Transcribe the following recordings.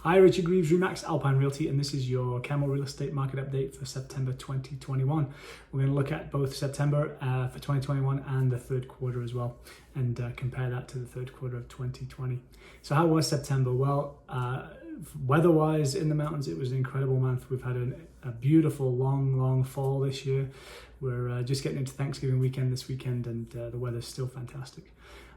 Hi, Richard Greaves, Remax Alpine Realty, and this is your Canmore Real Estate market update for September 2021. We're going to look at both September for 2021 and the third quarter as well, and compare that to the third quarter of 2020. So how was September? Well, weather-wise in the mountains, it was an incredible month. We've had a beautiful, long fall this year. We're just getting into Thanksgiving weekend this weekend, and the weather's still fantastic.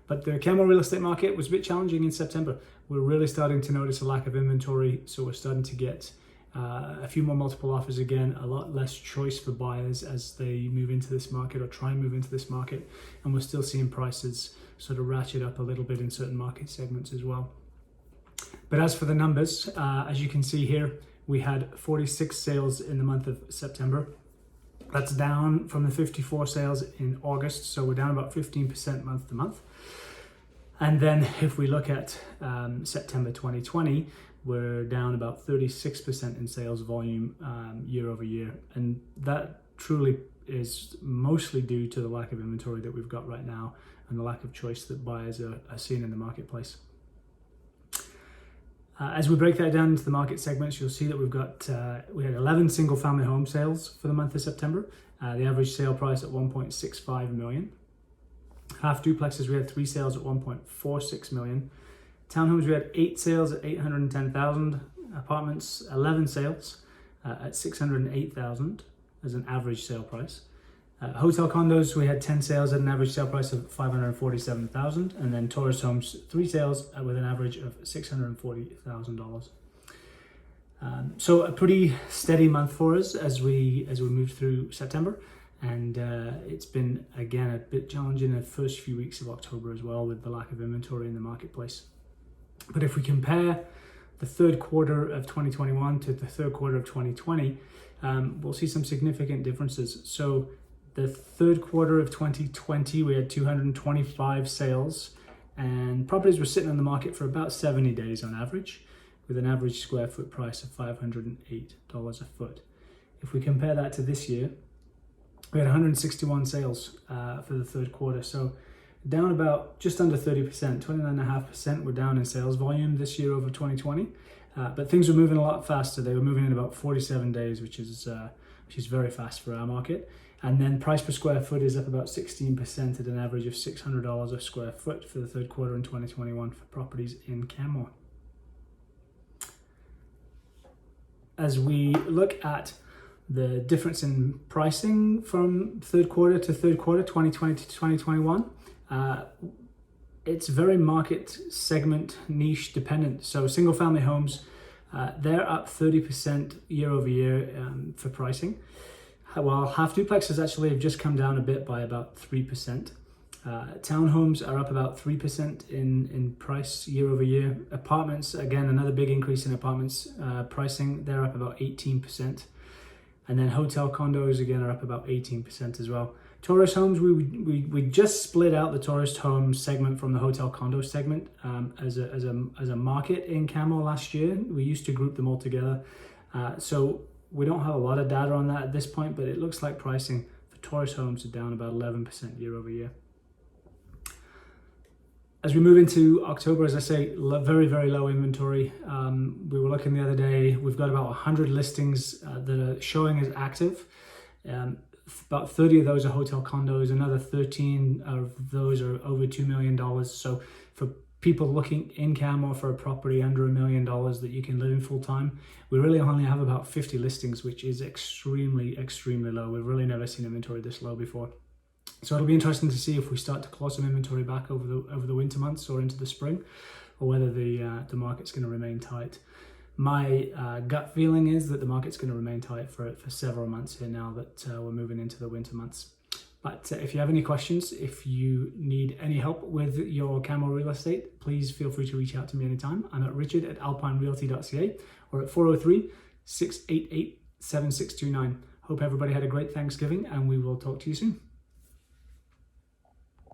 But the Canmore real estate market was a bit challenging in September. We're really starting to notice a lack of inventory, so we're starting to get a few more multiple offers again, a lot less choice for buyers as they move into this market or try and move into this market, and we're still seeing prices sort of ratchet up a little bit in certain market segments as well. But as for the numbers, as you can see here, we had 46 sales in the month of September. That's down from the 54 sales in August, so we're down about 15% month to month. And then if we look at September 2020, we're down about 36% in sales volume year over year. And that truly is mostly due to the lack of inventory that we've got right now and the lack of choice that buyers are seeing in the marketplace. As we break that down into the market segments, you'll see that we had 11 single family home sales for the month of September. The average sale price at 1.65 million. Half duplexes, we had 3 sales at 1.46 million. Townhomes, we had 8 sales at 810,000. Apartments, 11 sales at 608,000 as an average sale price. Hotel condos, we had 10 sales at an average sale price of 547,000, and then tourist homes, 3 sales with an average of $640,000. So a pretty steady month for us as we moved through September, and it's been again a bit challenging the first few weeks of October as well with the lack of inventory in the marketplace. But if we compare the third quarter of 2021 to the third quarter of 2020, we'll see some significant differences. So the third quarter of 2020, we had 225 sales, and properties were sitting on the market for about 70 days on average, with an average square foot price of $508 a foot. If we compare that to this year, we had 161 sales for the third quarter, so down about just under 30%, 29.5% we're down in sales volume this year over 2020, but things were moving a lot faster. They were moving in about 47 days, which is very fast for our market. And then price per square foot is up about 16% at an average of $600 a square foot for the third quarter in 2021 for properties in Canmore. As we look at the difference in pricing from third quarter to third quarter, 2020 to 2021, it's very market segment niche dependent. So single family homes, they're up 30% year over year for pricing. While half duplexes actually have just come down a bit by about 3%. Townhomes are up about 3% in price year over year. Apartments, again, another big increase in apartments pricing. They're up about 18%. And then hotel condos, again, are up about 18% as well. Tourist homes, we just split out the tourist home segment from the hotel condo segment as a market in Canmore last year. We used to group them all together. So we don't have a lot of data on that at this point, but it looks like pricing for tourist homes are down about 11% year over year. As we move into October, as I say, very, very low inventory. We were looking the other day, we've got about 100 listings that are showing as active. About 30 of those are hotel condos, another 13 of those are over $2 million. So for people looking in Canmore for a property under $1 million that you can live in full time, we really only have about 50 listings, which is extremely, extremely low. We've really never seen inventory this low before. So it'll be interesting to see if we start to claw some inventory back over the winter months or into the spring, or whether the market's going to remain tight. My gut feeling is that the market's going to remain tight for several months here now that we're moving into the winter months. But if you have any questions, if you need any help with your Canmore real estate, please feel free to reach out to me anytime. I'm at richard@alpinerealty.ca or at 403-688-7629. Hope everybody had a great Thanksgiving, and we will talk to you soon.